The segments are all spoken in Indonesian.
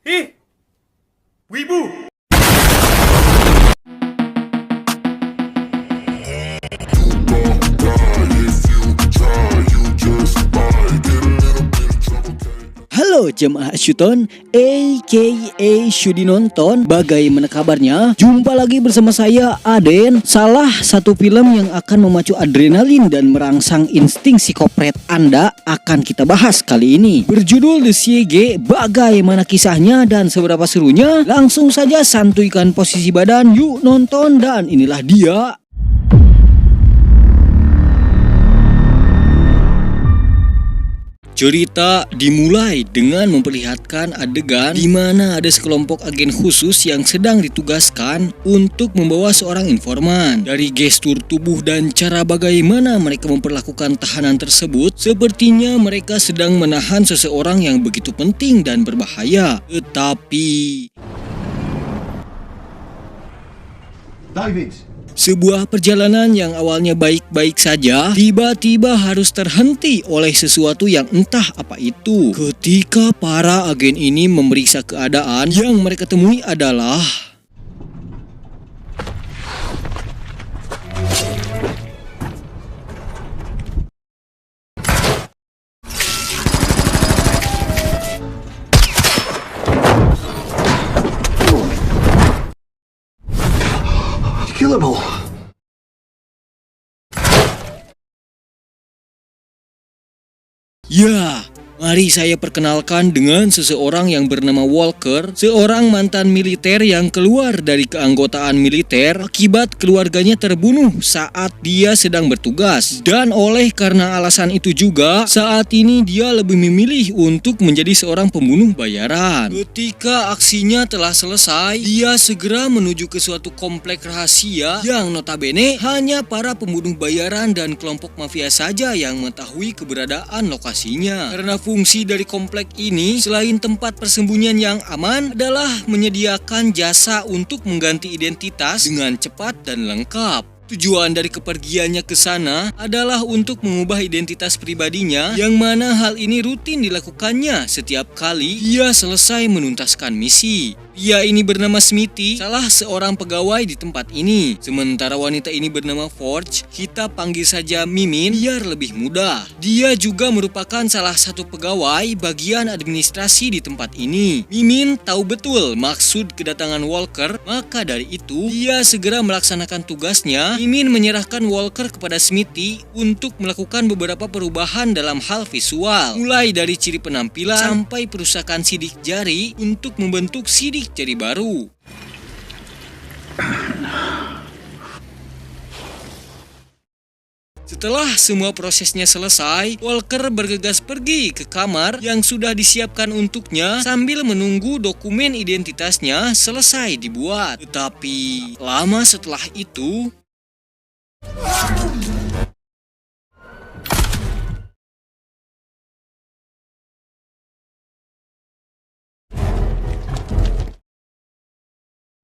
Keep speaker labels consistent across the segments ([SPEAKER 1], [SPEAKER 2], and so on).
[SPEAKER 1] Ih, wibu.
[SPEAKER 2] Halo jemaah Syuton, a.k.a. Syudi Nonton. Bagaimana kabarnya? Jumpa lagi bersama saya, Aden. Salah satu film yang akan memacu adrenalin dan merangsang insting psikopret Anda akan kita bahas kali ini. Berjudul The CG. Bagaimana kisahnya dan seberapa serunya? Langsung saja santuikan posisi badan, yuk nonton. Dan inilah dia. Cerita dimulai dengan memperlihatkan adegan di mana ada sekelompok agen khusus yang sedang ditugaskan untuk membawa seorang informan. Dari gestur tubuh dan cara bagaimana mereka memperlakukan tahanan tersebut, sepertinya mereka sedang menahan seseorang yang begitu penting dan berbahaya. Tetapi sebuah perjalanan yang awalnya baik-baik saja, tiba-tiba harus terhenti oleh sesuatu yang entah apa itu. Ketika para agen ini memeriksa keadaan, yang mereka temui adalah
[SPEAKER 1] Killable.
[SPEAKER 2] ya, mari saya perkenalkan dengan seseorang yang bernama Walker, seorang mantan militer yang keluar dari keanggotaan militer akibat keluarganya terbunuh saat dia sedang bertugas. Dan oleh karena alasan itu juga, saat ini dia lebih memilih untuk menjadi seorang pembunuh bayaran. Ketika aksinya telah selesai, dia segera menuju ke suatu komplek rahasia yang notabene hanya para pembunuh bayaran dan kelompok mafia saja yang mengetahui keberadaan lokasinya. Karena fungsi dari komplek ini selain tempat persembunyian yang aman adalah menyediakan jasa untuk mengganti identitas dengan cepat dan lengkap. Tujuan dari kepergiannya ke sana adalah untuk mengubah identitas pribadinya, yang mana hal ini rutin dilakukannya setiap kali ia selesai menuntaskan misi. Pria ini bernama Smithy, salah seorang pegawai di tempat ini. Sementara wanita ini bernama Forge, kita panggil saja Mimin biar lebih mudah. Dia juga merupakan salah satu pegawai bagian administrasi di tempat ini. Mimin tahu betul maksud kedatangan Walker, maka dari itu dia segera melaksanakan tugasnya. Mimin menyerahkan Walker kepada Smithy untuk melakukan beberapa perubahan dalam hal visual, mulai dari ciri penampilan sampai perusakan sidik jari untuk membentuk sidik jari baru. Setelah semua prosesnya selesai, Walker bergegas pergi ke kamar yang sudah disiapkan untuknya sambil menunggu dokumen identitasnya selesai dibuat. Tetapi lama setelah itu,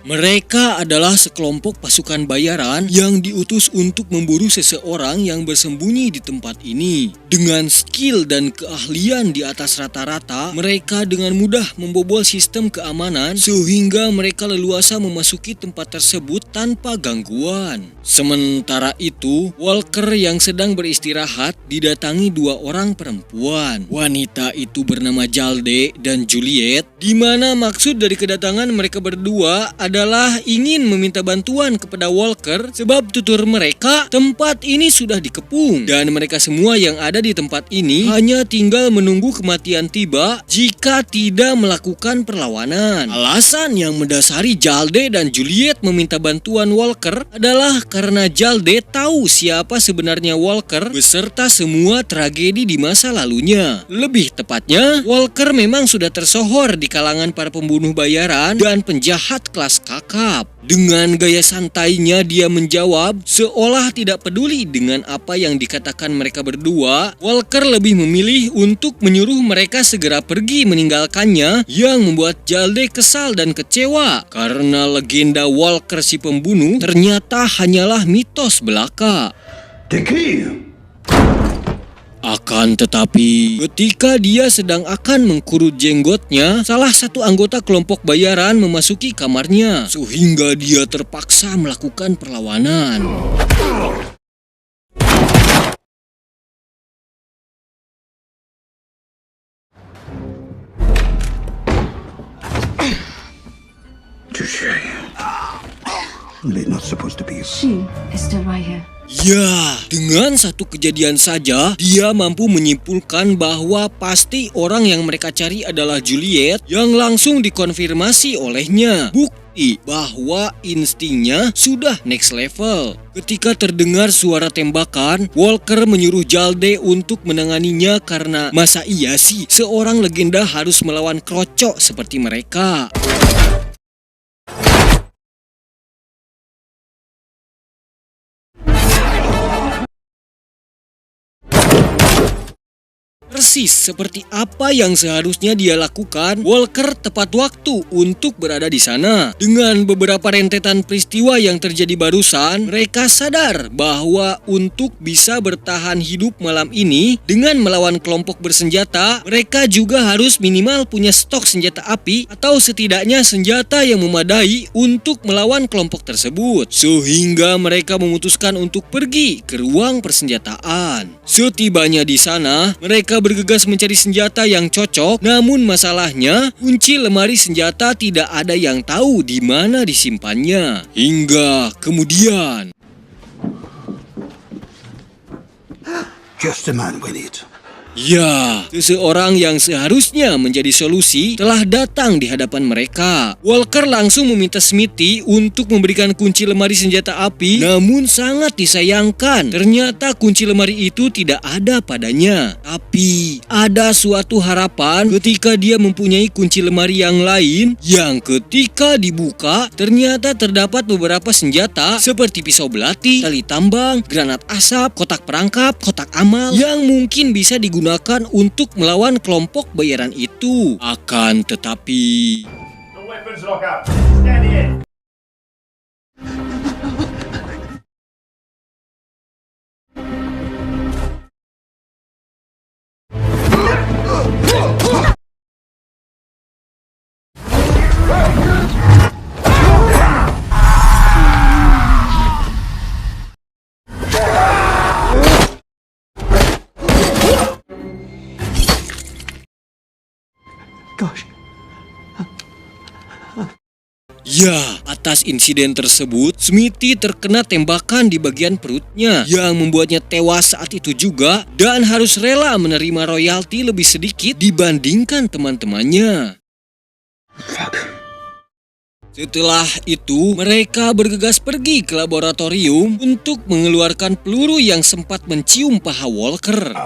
[SPEAKER 2] mereka adalah sekelompok pasukan bayaran yang diutus untuk memburu seseorang yang bersembunyi di tempat ini. Dengan skill dan keahlian di atas rata-rata, mereka dengan mudah membobol sistem keamanan sehingga mereka leluasa memasuki tempat tersebut tanpa gangguan. Sementara itu, Walker yang sedang beristirahat didatangi dua orang perempuan. Wanita itu bernama Jalde dan Juliet, di mana maksud dari kedatangan mereka berdua adalah ingin meminta bantuan kepada Walker, sebab tutur mereka tempat ini sudah dikepung dan mereka semua yang ada di tempat ini hanya tinggal menunggu kematian tiba jika tidak melakukan perlawanan. Alasan yang mendasari Jalde dan Juliet meminta bantuan Walker adalah karena Jalde tahu siapa sebenarnya Walker beserta semua tragedi di masa lalunya. Lebih tepatnya, Walker memang sudah tersohor di kalangan para pembunuh bayaran dan penjahat kelas kakap. Dengan gaya santainya dia menjawab seolah tidak peduli dengan apa yang dikatakan mereka berdua. Walker lebih memilih untuk menyuruh mereka segera pergi meninggalkannya, yang membuat Jalde kesal dan kecewa karena legenda Walker si pembunuh ternyata hanyalah mitos belaka. Akan tetapi, ketika dia sedang akan mengkurut jenggotnya, salah satu anggota kelompok bayaran memasuki kamarnya, sehingga dia terpaksa melakukan perlawanan.
[SPEAKER 1] Touche. They're not supposed to be.
[SPEAKER 3] She is still right here.
[SPEAKER 2] Ya, dengan satu kejadian saja, dia mampu menyimpulkan bahwa pasti orang yang mereka cari adalah Juliet yang langsung dikonfirmasi olehnya. Bukti bahwa instingnya sudah next level. Ketika terdengar suara tembakan, Walker menyuruh Jalde untuk menanganinya karena masa iya sih seorang legenda harus melawan krocok seperti mereka. Persis seperti apa yang seharusnya dia lakukan, Walker tepat waktu untuk berada di sana. Dengan beberapa rentetan peristiwa yang terjadi barusan, mereka sadar bahwa untuk bisa bertahan hidup malam ini dengan melawan kelompok bersenjata, mereka juga harus minimal punya stok senjata api atau setidaknya senjata yang memadai untuk melawan kelompok tersebut. Sehingga mereka memutuskan untuk pergi ke ruang persenjataan. Setibanya di sana, mereka bergegas mencari senjata yang cocok, namun masalahnya kunci lemari senjata tidak ada yang tahu di mana disimpannya. Hingga kemudian,
[SPEAKER 1] Just the man we need.
[SPEAKER 2] ya, seseorang yang seharusnya menjadi solusi telah datang di hadapan mereka. Walker langsung meminta Smithy untuk memberikan kunci lemari senjata api, namun sangat disayangkan, ternyata kunci lemari itu tidak ada padanya. Tapi, ada suatu harapan ketika dia mempunyai kunci lemari yang lain, yang ketika dibuka, ternyata terdapat beberapa senjata seperti pisau belati, tali tambang, granat asap, kotak perangkap, kotak amal, yang mungkin bisa digunakan untuk melawan kelompok bayaran itu. Akan tetapi,
[SPEAKER 4] The weapons lock up. Stand in.
[SPEAKER 1] Gosh.
[SPEAKER 2] ya, atas insiden tersebut, Smithy terkena tembakan di bagian perutnya yang membuatnya tewas saat itu juga dan harus rela menerima royalti lebih sedikit dibandingkan teman-temannya.
[SPEAKER 1] Fuck.
[SPEAKER 2] Setelah itu, mereka bergegas pergi ke laboratorium untuk mengeluarkan peluru yang sempat mencium paha Walker.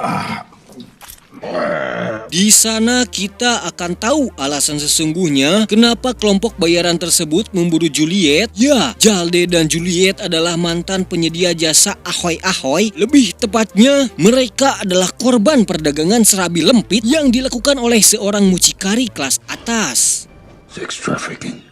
[SPEAKER 2] Di sana kita akan tahu alasan sesungguhnya kenapa kelompok bayaran tersebut memburu Juliet. Ya, Jalde dan Juliet adalah mantan penyedia jasa ahoy-ahoy. Lebih tepatnya, mereka adalah korban perdagangan serabi lempit yang dilakukan oleh seorang mucikari kelas atas,
[SPEAKER 1] Sex trafficking.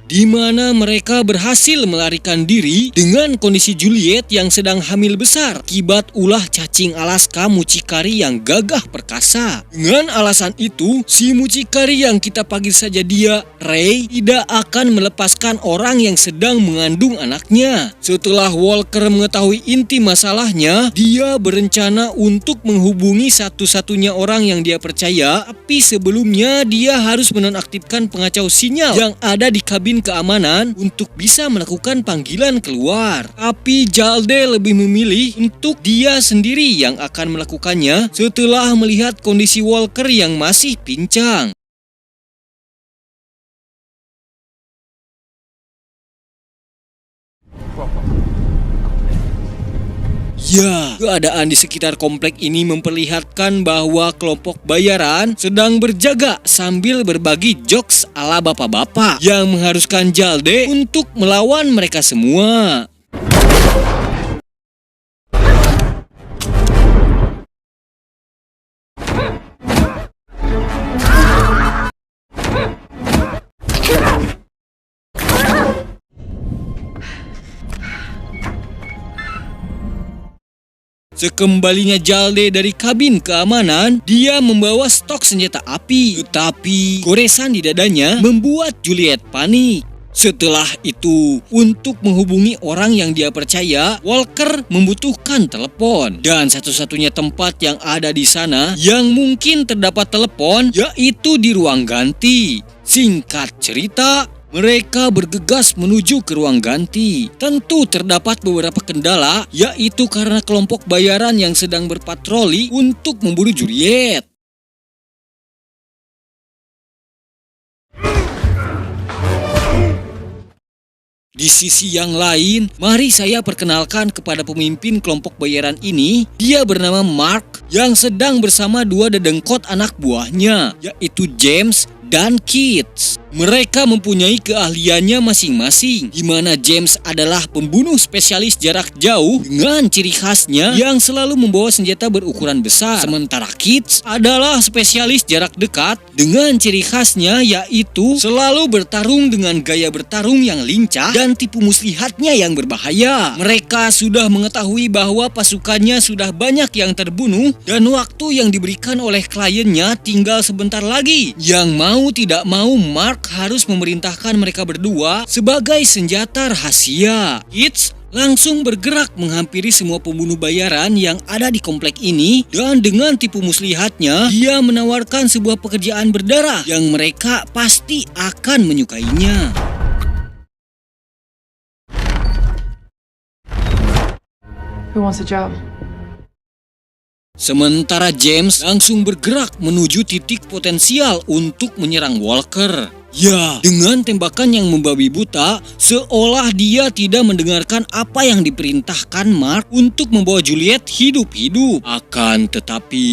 [SPEAKER 2] di mana mereka berhasil melarikan diri dengan kondisi Juliet yang sedang hamil besar akibat ulah cacing Alaska mucikari yang gagah perkasa. Dengan alasan itu, si mucikari yang kita panggil saja dia Ray tidak akan melepaskan orang yang sedang mengandung anaknya. Setelah Walker mengetahui inti masalahnya, dia berencana untuk menghubungi satu-satunya orang yang dia percaya, tapi sebelumnya dia harus menonaktifkan pengacau sinyal yang ada di kabin keamanan untuk bisa melakukan panggilan keluar. Tapi Jalde lebih memilih untuk dia sendiri yang akan melakukannya setelah melihat kondisi Walker yang masih pincang. Ya, keadaan di sekitar komplek ini memperlihatkan bahwa kelompok bayaran sedang berjaga sambil berbagi jokes ala bapak-bapak yang mengharuskan Jalde untuk melawan mereka semua. Sekembalinya Jalde dari kabin keamanan, dia membawa stok senjata api. Tetapi goresan di dadanya membuat Juliet panik. Setelah itu, untuk menghubungi orang yang dia percaya, Walker membutuhkan telepon. Dan satu-satunya tempat yang ada di sana yang mungkin terdapat telepon yaitu di ruang ganti. Singkat cerita, mereka bergegas menuju ke ruang ganti. Tentu terdapat beberapa kendala, yaitu karena kelompok bayaran yang sedang berpatroli untuk memburu Juliet. Di sisi yang lain, mari saya perkenalkan kepada pemimpin kelompok bayaran ini. Dia bernama Mark yang sedang bersama dua dedengkot anak buahnya, yaitu James dan Kit. Mereka mempunyai keahliannya masing-masing, di mana James adalah pembunuh spesialis jarak jauh dengan ciri khasnya yang selalu membawa senjata berukuran besar. Sementara Kit adalah spesialis jarak dekat dengan ciri khasnya yaitu selalu bertarung dengan gaya bertarung yang lincah dan tipu muslihatnya yang berbahaya. Mereka sudah mengetahui bahwa pasukannya sudah banyak yang terbunuh dan waktu yang diberikan oleh kliennya tinggal sebentar lagi. Yang mau tidak mau, Mark harus memerintahkan mereka berdua sebagai senjata rahasia. Kit langsung bergerak menghampiri semua pembunuh bayaran yang ada di komplek ini dan dengan tipu muslihatnya dia menawarkan sebuah pekerjaan berdarah yang mereka pasti akan menyukainya.
[SPEAKER 3] Who wants a job?
[SPEAKER 2] Sementara James langsung bergerak menuju titik potensial untuk menyerang Walker. Ya, dengan tembakan yang membabi buta, seolah dia tidak mendengarkan apa yang diperintahkan Mark untuk membawa Juliet hidup-hidup. Akan tetapi...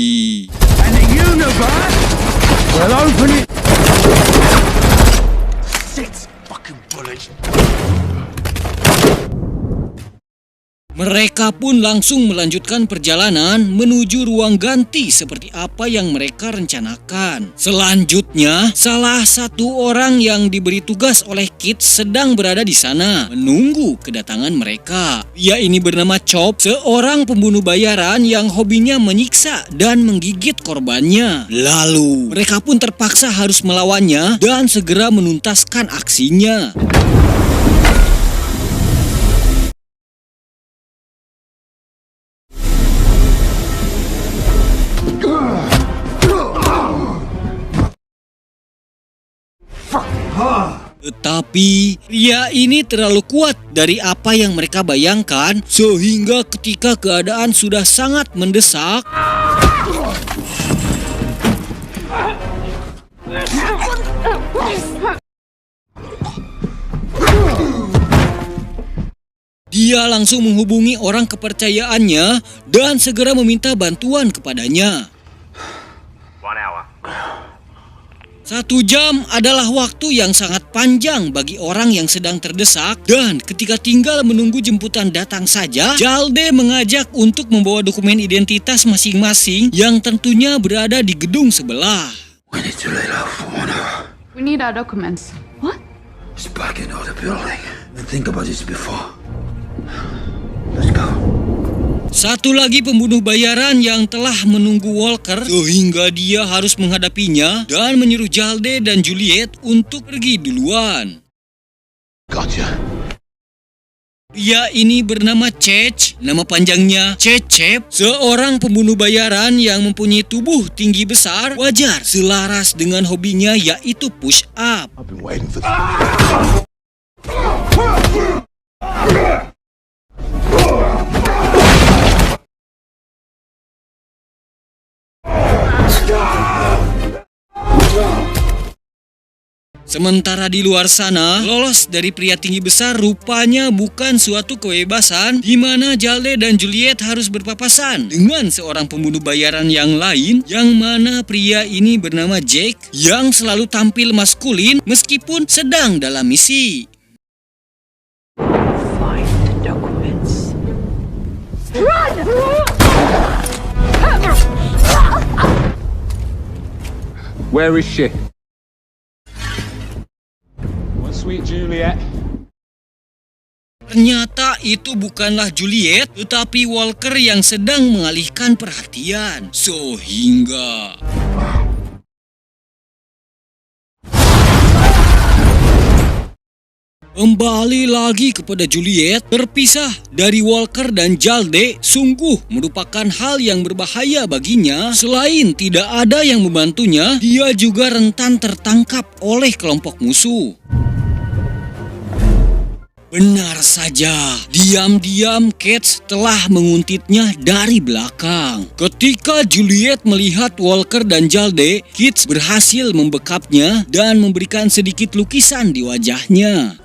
[SPEAKER 1] And the universe will open it. 6 fucking bullets.
[SPEAKER 2] Mereka pun langsung melanjutkan perjalanan menuju ruang ganti seperti apa yang mereka rencanakan. Selanjutnya, salah satu orang yang diberi tugas oleh Kit sedang berada di sana, menunggu kedatangan mereka. Dia ini bernama Chop, seorang pembunuh bayaran yang hobinya menyiksa dan menggigit korbannya. Lalu, mereka pun terpaksa harus melawannya dan segera menuntaskan aksinya. Tetapi pria ini terlalu kuat dari apa yang mereka bayangkan sehingga ketika keadaan sudah sangat mendesak, dia langsung menghubungi orang kepercayaannya dan segera meminta bantuan kepadanya.
[SPEAKER 4] 1 hour.
[SPEAKER 2] 1 jam adalah waktu yang sangat panjang bagi orang yang sedang terdesak dan ketika tinggal menunggu jemputan datang saja, Jalde mengajak untuk membawa dokumen identitas masing-masing yang tentunya berada di gedung sebelah.
[SPEAKER 1] We need to lay low for 1 hour.
[SPEAKER 3] We need our documents. What?
[SPEAKER 1] It's back in the building. And think about this before. Let's go.
[SPEAKER 2] Satu lagi pembunuh bayaran yang telah menunggu Walker sehingga dia harus menghadapinya dan menyuruh Jalde dan Juliet untuk pergi duluan.
[SPEAKER 1] Gotcha.
[SPEAKER 2] Pria ini bernama Cech, nama panjangnya Cecep, seorang pembunuh bayaran yang mempunyai tubuh tinggi besar, wajar selaras dengan hobinya yaitu push up.
[SPEAKER 1] I've been waiting for this.
[SPEAKER 2] Sementara di luar sana, lolos dari pria tinggi besar rupanya bukan suatu kebebasan di mana Jalde dan Juliet harus berpapasan dengan seorang pembunuh bayaran yang lain yang mana pria ini bernama Jake yang selalu tampil maskulin meskipun sedang dalam misi.
[SPEAKER 3] Find the documents.
[SPEAKER 5] Where is she? One sweet Juliet.
[SPEAKER 2] Ternyata itu bukanlah Juliet, tetapi Walker yang sedang mengalihkan perhatian. Sehingga kembali lagi kepada Juliet, terpisah dari Walker dan Jalde sungguh merupakan hal yang berbahaya baginya. Selain tidak ada yang membantunya, dia juga rentan tertangkap oleh kelompok musuh. Benar saja, diam-diam Cage telah menguntitnya dari belakang. Ketika Juliet melihat Walker dan Jalde, Cage berhasil membekapnya dan memberikan sedikit lukisan di wajahnya.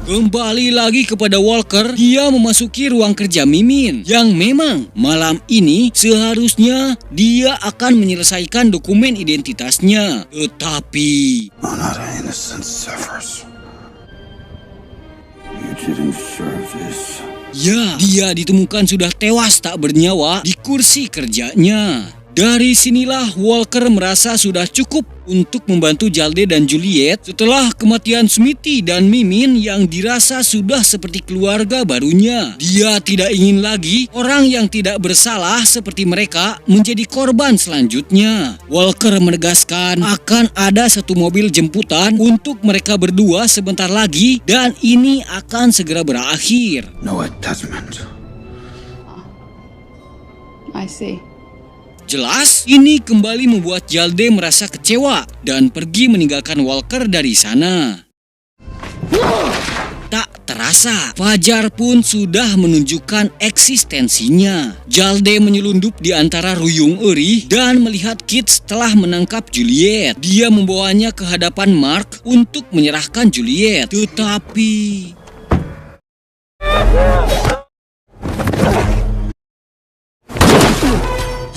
[SPEAKER 2] Kembali lagi kepada Walker, dia memasuki ruang kerja Mimin yang memang malam ini seharusnya dia akan menyelesaikan dokumen identitasnya. Tetapi
[SPEAKER 1] Another innocent suffers. You didn't deserve this.
[SPEAKER 2] ya, dia ditemukan sudah tewas tak bernyawa di kursi kerjanya. Dari sinilah Walker merasa sudah cukup untuk membantu Jalde dan Juliet setelah kematian Smithy dan Mimin yang dirasa sudah seperti keluarga barunya. Dia tidak ingin lagi orang yang tidak bersalah seperti mereka menjadi korban selanjutnya. Walker menegaskan akan ada satu mobil jemputan untuk mereka berdua sebentar lagi dan ini akan segera berakhir.
[SPEAKER 1] No attachment.
[SPEAKER 3] I see.
[SPEAKER 2] Jelas, ini kembali membuat Jalde merasa kecewa dan pergi meninggalkan Walker dari sana. Tak terasa, Fajar pun sudah menunjukkan eksistensinya. Jalde menyelundup di antara ruyung eri dan melihat Cage telah menangkap Juliet. Dia membawanya ke hadapan Mark untuk menyerahkan Juliet. Tetapi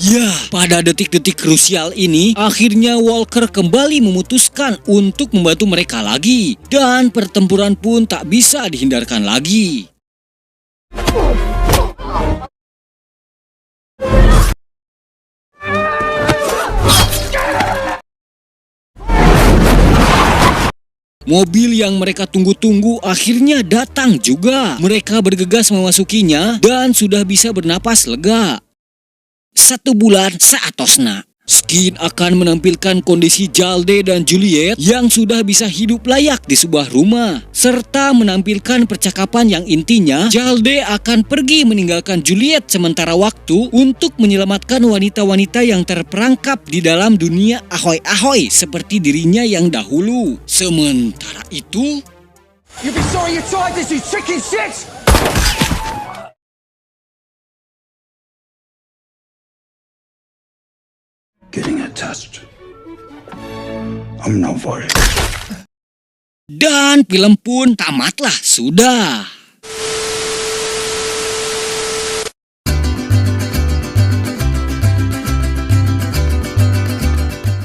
[SPEAKER 2] ya, pada detik-detik krusial ini, akhirnya Walker kembali memutuskan untuk membantu mereka lagi. Dan pertempuran pun tak bisa dihindarkan lagi. Mobil yang mereka tunggu-tunggu akhirnya datang juga. Mereka bergegas memasukinya dan sudah bisa bernapas lega. 1 bulan saatosna. Skin akan menampilkan kondisi Jalde dan Juliet yang sudah bisa hidup layak di sebuah rumah. Serta menampilkan percakapan yang intinya Jalde akan pergi meninggalkan Juliet sementara waktu untuk menyelamatkan wanita-wanita yang terperangkap di dalam dunia ahoy-ahoy seperti dirinya yang dahulu. Sementara itu,
[SPEAKER 6] You be sorry you tried this, you chicken shit!
[SPEAKER 1] Getting attached. I'm not worried.
[SPEAKER 2] dan film pun tamatlah sudah.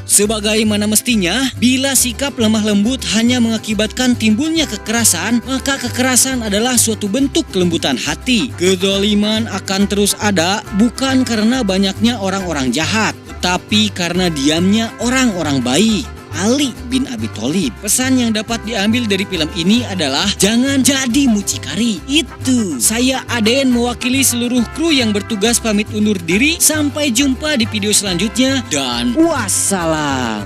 [SPEAKER 2] Sebagaimana mestinya, bila sikap lemah lembut hanya mengakibatkan timbulnya kekerasan, maka kekerasan adalah suatu bentuk kelembutan hati. Kezaliman akan terus ada bukan karena banyaknya orang-orang jahat, tetapi karena diamnya orang-orang baik. Ali bin Abi Thalib. Pesan yang dapat diambil dari film ini adalah jangan jadi mucikari. Itu. Saya Aden mewakili seluruh kru yang bertugas pamit undur diri. Sampai jumpa di video selanjutnya dan wassalam.